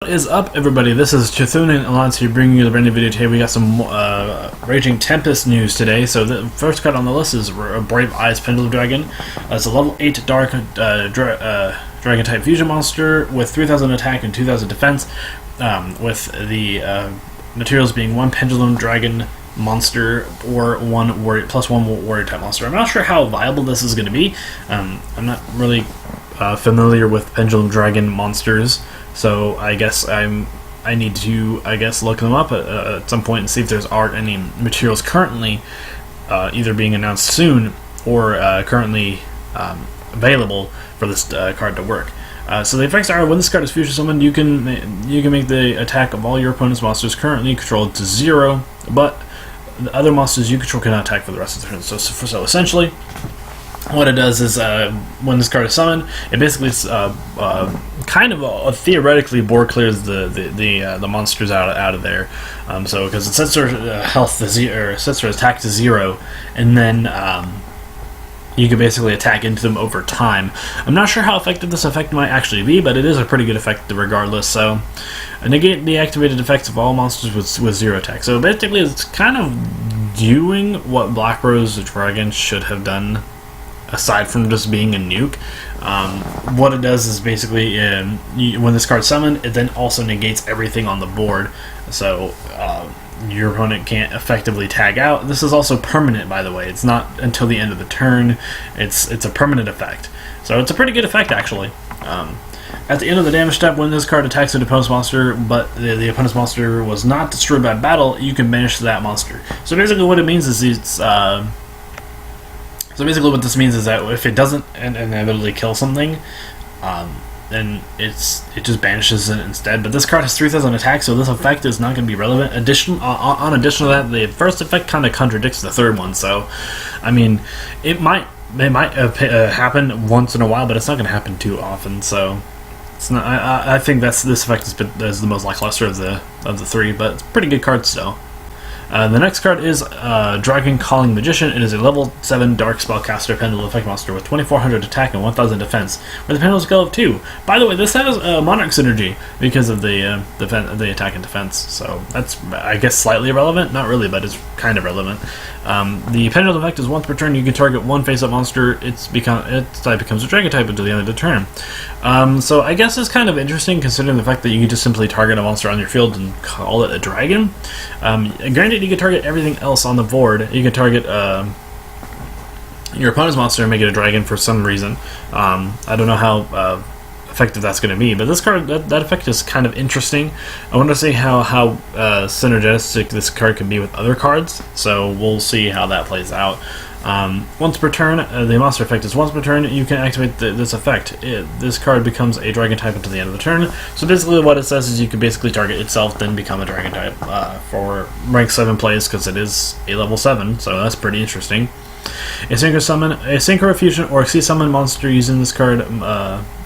What is up, everybody? This is Chthun and Alliance here, bringing you the brand new video today. We got some Raging Tempest news today. So the first card on the list is a Brave Eyes Pendulum Dragon. It's a level 8 Dark Dragon type fusion monster with 3,000 attack and 2,000 defense, with the materials being 1 Pendulum Dragon monster or 1 warrior, plus 1 warrior type monster. I'm not sure how viable this is going to be. I'm not really familiar with Pendulum Dragon monsters, so I guess I need to look them up at some point and see if there's any materials currently either being announced soon or currently available for this card to work. So the effects are: when this card is fusion summoned, you can make the attack of all your opponent's monsters currently controlled to 0, but the other monsters you control cannot attack for the rest of the turn. So essentially, what it does is, when this card is summoned, it basically kind of theoretically board clears the monsters out of there. So because it sets their health to 0, or sets their attack to 0, and then you can basically attack into them over time. I'm not sure how effective this effect might actually be, but it is a pretty good effect regardless. So negate the activated effects of all monsters with 0 attack. So basically, it's kind of doing what Black Rose Dragon should have done, aside from just being a nuke. What it does is basically, when this card's summoned, it then also negates everything on the board, so your opponent can't effectively tag out. This is also permanent, by the way. It's not until the end of the turn. It's a permanent effect, so it's a pretty good effect, actually. At the end of the damage step, when this card attacks an opponent's monster, but the opponent's monster was not destroyed by battle, you can banish that monster. So basically what it means is So basically what this means is that if it doesn't inevitably kill something, then it just banishes it instead. But this card has 3,000 attack, so this effect is not going to be relevant. In addition to that, the first effect kind of contradicts the third one. So, I mean, it might happen once in a while, but it's not going to happen too often. So, it's not. I think this effect is the most lackluster of the 3, but it's a pretty good card still. The next card is Dragon Calling Magician. It is a level 7 Dark Spellcaster Pendulum Effect monster with 2,400 attack and 1,000 defense, with a pendulum scale of 2. By the way, this has Monarch synergy because of the attack and defense, so that's, I guess, slightly irrelevant. Not really, but it's kind of relevant. The pendulum effect is once per turn. You can target 1 face-up monster. Its type becomes a Dragon type until the end of the turn. So I guess it's kind of interesting, considering the fact that you can just simply target a monster on your field and call it a dragon. Granted, you can target everything else on the board. You can target your opponent's monster and make it a dragon for some reason. I don't know how effective that's going to be, but this card, that effect is kind of interesting. I want to see how synergistic this card can be with other cards, so we'll see how that plays out. Once per turn, the monster effect is once per turn, you can activate this effect. This card becomes a dragon type until the end of the turn. So basically what it says is you can basically target itself, then become a dragon type for rank 7 plays, because it is a level 7, so that's pretty interesting. A synchro fusion or exceed summon monster using this card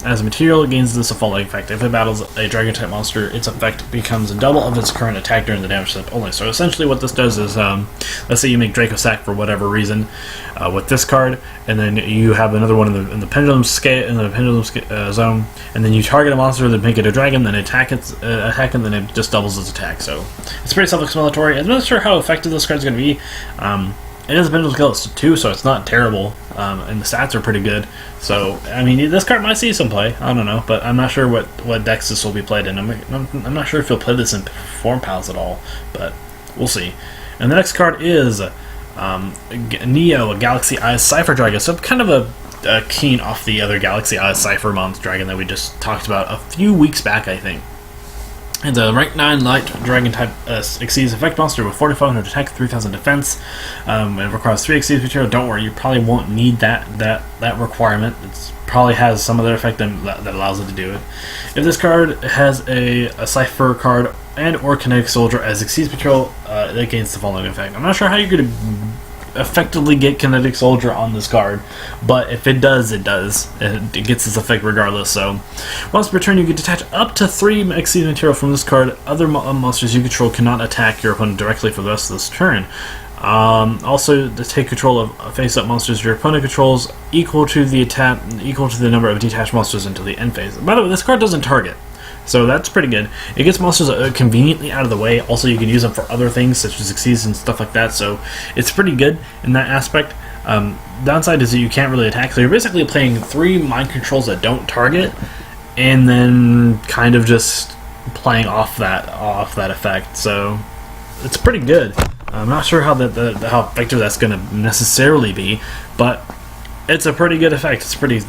as a material gains this following effect. If it battles a dragon type monster, its effect becomes double of its current attack during the damage step only. So essentially what this does is, let's say you make Draco Sack for whatever reason with this card, and then you have another one in the pendulum zone, and then you target a monster that make it a dragon, then attack it, and then it just doubles its attack. So it's pretty self-explanatory. I'm not sure how effective this card is going to be. It is a pendulum scale of 2, so it's not terrible, and the stats are pretty good. So, I mean, this card might see some play. I don't know, but I'm not sure what decks this will be played in. I'm not sure if you'll play this in Form Pals at all, but we'll see. And the next card is Neo, a Galaxy Eyes Cipher Dragon. So kind of a keen off the other Galaxy Eyes Cipher monster dragon that we just talked about a few weeks back, I think. It's a rank 9 light dragon type exceeds effect monster with 4,500 attack, 3,000 defense. It requires 3 exceeds material. Don't worry, you probably won't need that requirement. It probably has some other effect that allows it to do it. If this card has a Cipher card and or Kinetic Soldier as exceeds material, it gains the following effect. I'm not sure how you're going to effectively get Kinetic Soldier on this card, but if it does, it gets this effect regardless. So once per turn, you can detach up to 3 exceed material from this card. Other monsters you control cannot attack your opponent directly for the rest of this turn. Also, to take control of face-up monsters your opponent controls equal to the number of detached monsters until the end phase. By the way, this card doesn't target. So that's pretty good. It gets monsters conveniently out of the way. Also, you can use them for other things such as succeeds and stuff like that. So it's pretty good in that aspect. Downside is that you can't really attack. So you're basically playing 3 mind controls that don't target, and then kind of just playing off that effect. So it's pretty good. I'm not sure how how effective that's going to necessarily be, but it's a pretty good effect. It's a pretty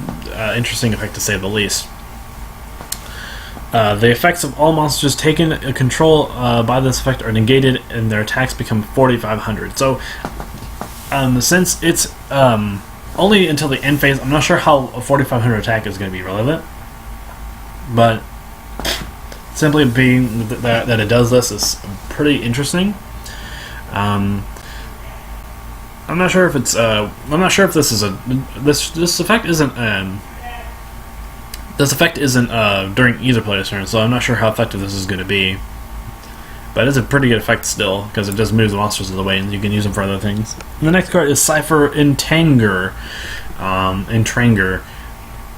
interesting effect to say the least. The effects of all monsters taken control by this effect are negated, and their attacks become 4,500. So, since it's only until the end phase, I'm not sure how a 4,500 attack is going to be relevant. But simply being that it does this is pretty interesting. I'm not sure if it's. I'm not sure if this is this effect isn't. This effect isn't during either player's turn, so I'm not sure how effective this is going to be. But it's a pretty good effect still, because it just moves the monsters out of the way, and you can use them for other things. And the next card is Cipher Entranger.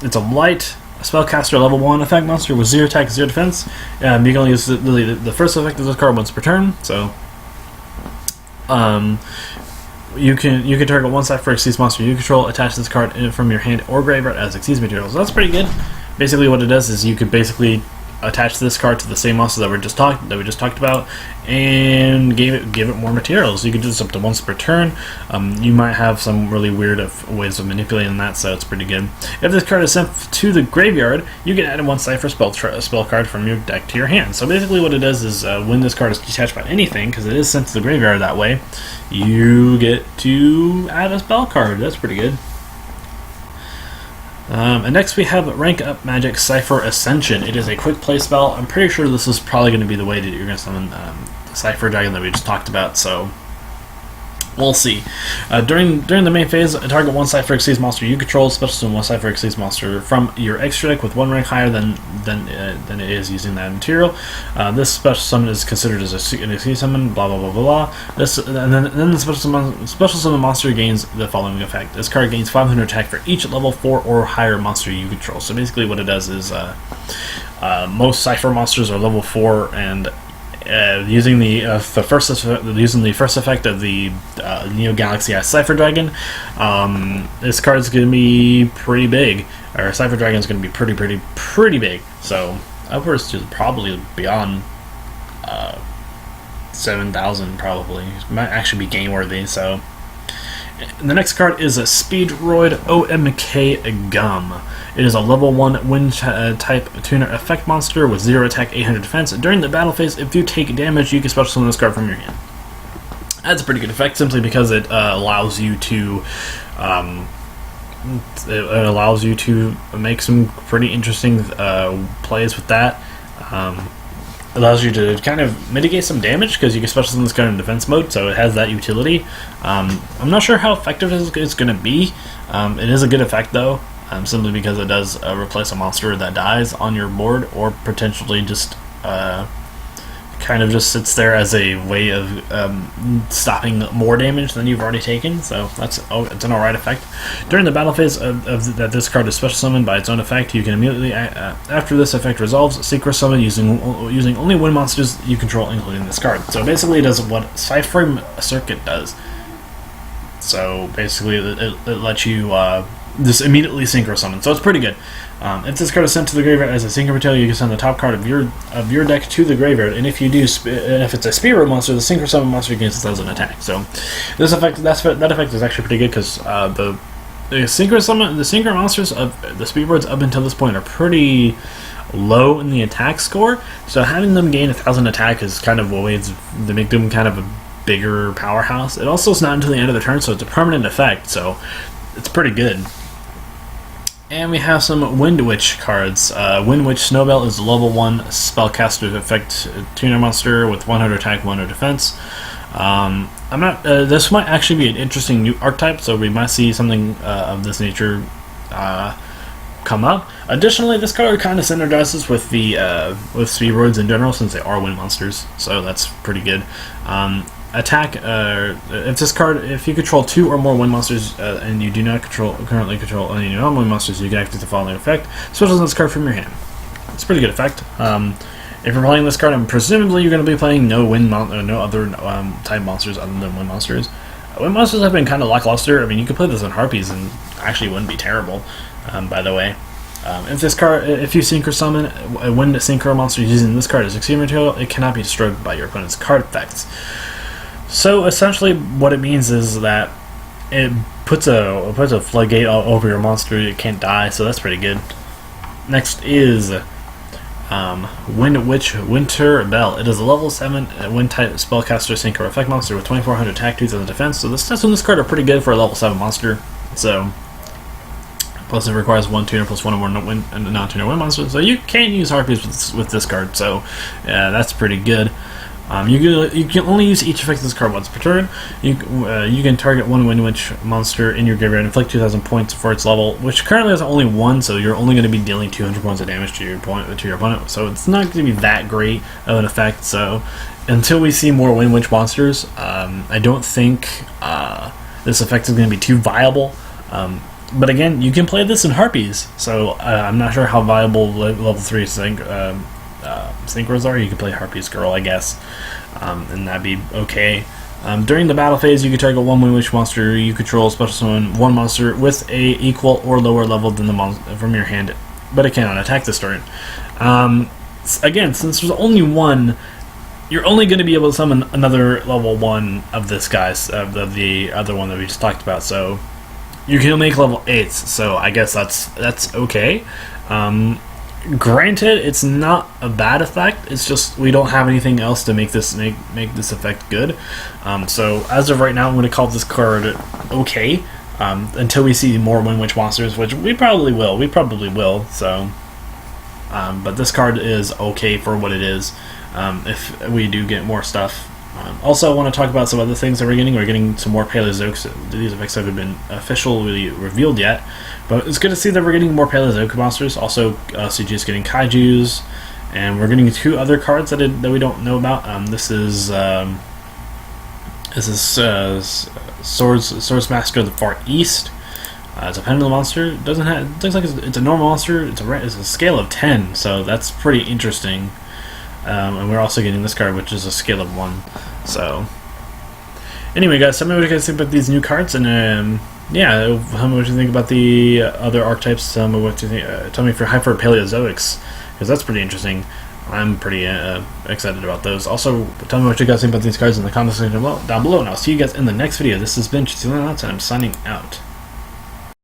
It's a light spellcaster level 1 effect monster with 0 attack, 0 defense. You can only use the first effect of this card once per turn. So, you can target 1 Cipher Exceeds monster you control, attach this card from your hand or graveyard as Exceeds material. So that's pretty good. Basically, what it does is you could basically attach this card to the same monster that we just talked about, and give it more materials. You can do this up to once per turn. You might have some really weird ways of manipulating that, so it's pretty good. If this card is sent to the graveyard, you can add 1 Cipher spell card from your deck to your hand. So basically, what it does is when this card is detached by anything, because it is sent to the graveyard that way, you get to add a spell card. That's pretty good. And next we have Rank Up Magic Cipher Ascension. It is a quick play spell. I'm pretty sure this is probably going to be the way that you're going to summon the Cipher Dragon that we just talked about, so we'll see. During the main phase, target 1 Cipher Exceeds monster you control, special summon 1 Cipher Exceeds monster from your extra deck with 1 rank higher than it is using that material. This special summon is considered as an Exceed summon, blah blah blah blah blah. And then the special summon monster gains the following effect. This card gains 500 attack for each level 4 or higher monster you control. So basically what it does is most Cipher monsters are level 4, and using the first effect of the Neo Galaxy Ice Cipher Dragon, this card is going to be pretty big. Or Cipher Dragon is going to be pretty big. So upwards to probably beyond 7,000 probably. It might actually be game worthy. So the next card is a Speedroid OMK Gum. It is a level 1 wind type tuner effect monster with 0 attack, 800 defense. During the battle phase, if you take damage, you can special summon this card from your hand. That's a pretty good effect, simply because it allows you to make some pretty interesting plays with that. It allows you to kind of mitigate some damage because you can special summon this card in defense mode, so it has that utility. I'm not sure how effective it's going to be. It is a good effect though, simply because it does replace a monster that dies on your board, or potentially just kind of just sits there as a way of stopping more damage than you've already taken. So it's an alright effect. During the battle phase that this card is special summoned by its own effect, you can immediately, after this effect resolves, secret summon using only wind monsters you control, including this card. So basically it does what Cypher Circuit does. So basically it lets you just immediately synchro summon. So it's pretty good. If this card is sent to the graveyard as a synchro material, you can send the top card of your deck to the graveyard, and if you do, if it's a Speedroid monster, the synchro summon monster gains 1,000 attack. So this effect, that effect is actually pretty good because the synchro monsters of the Speedroids up until this point are pretty low in the attack score. So having them gain 1,000 attack is kind of a way to make them kind of a bigger powerhouse. It also is not until the end of the turn, so it's a permanent effect. So it's pretty good. And we have some Wind Witch cards. Wind Witch Snowbell is a level 1 spellcaster effect tuner monster with 100 attack, 100 defense. This might actually be an interesting new archetype, so we might see something of this nature come up. Additionally, this card kind of synergizes with with Speedroids in general, since they are wind monsters, so that's pretty good. Attack, if you control 2 or more wind monsters and you do not currently control any non-wind monsters, you can activate the following effect. Special summon this card from your hand. it's a pretty good effect. If you're playing this card, and presumably you're going to be playing no other type monsters other than wind monsters. Wind monsters have been kind of lackluster. I mean, you could play this on Harpies and actually wouldn't be terrible. By the way, if you synchro summon a wind synchro monster using this card as extreme material, it cannot be destroyed by your opponent's card effects. So essentially, what it means is that it puts a floodgate all over your monster. It can't die, so that's pretty good. Next is Wind Witch Winter Bell. It is a level 7 wind type spellcaster synchro effect monster with 2400 attack, 2000 defense. So the stats on this card are pretty good for a level 7 monster. So plus it requires 1 tuner plus 1 or more non-tuner wind monster. So you can't use Harpies with this card. So that's pretty good. You can only use each effect of this card once per turn. You can target one Wind Witch monster in your graveyard and inflict 2,000 points for its level, which currently has only 1, so you're only going to be dealing 200 points of damage to your opponent. So it's not going to be that great of an effect. So until we see more Wind Witch monsters, I don't think this effect is going to be too viable. But again, you can play this in Harpies, so I'm not sure how viable level 3 synchros are. You can play Harpies Girl, I guess, and that'd be okay. During the battle phase, you can target one Wind Witch monster you control, special summon one monster with a equal or lower level than the monster from your hand, but it cannot attack this turn. Again, since there's only one, you're only going to be able to summon another level 1 of this guy's, of the other one that we just talked about. So you can make level 8s. So I guess that's okay. Granted, it's not a bad effect. It's just we don't have anything else to make this effect good. So as of right now, I'm going to call this card okay until we see more Wind Witch monsters, which we probably will. So, but this card is okay for what it is. If we do get more stuff. Also, I want to talk about some other things that we're getting. We're getting some more Paleozoics. These effects haven't been officially revealed yet, but it's good to see that we're getting more Paleozoic monsters. Also, OCG is getting Kaijus, and we're getting 2 other cards that we don't know about. This is Swords Master of the Far East. It's a pendulum monster. It looks like it's a normal monster. It's a scale of 10, so that's pretty interesting. And we're also getting this card, which is a scale of 1. So, anyway, guys, tell me what you guys think about these new cards, and yeah, tell me what you think about the other archetypes. Tell me what you think. Tell me if you're hyped for Paleozoics, because that's pretty interesting. I'm pretty excited about those. Also, tell me what you guys think about these cards in the comment section down below, and I'll see you guys in the next video. This has been Chitty and I'm signing out.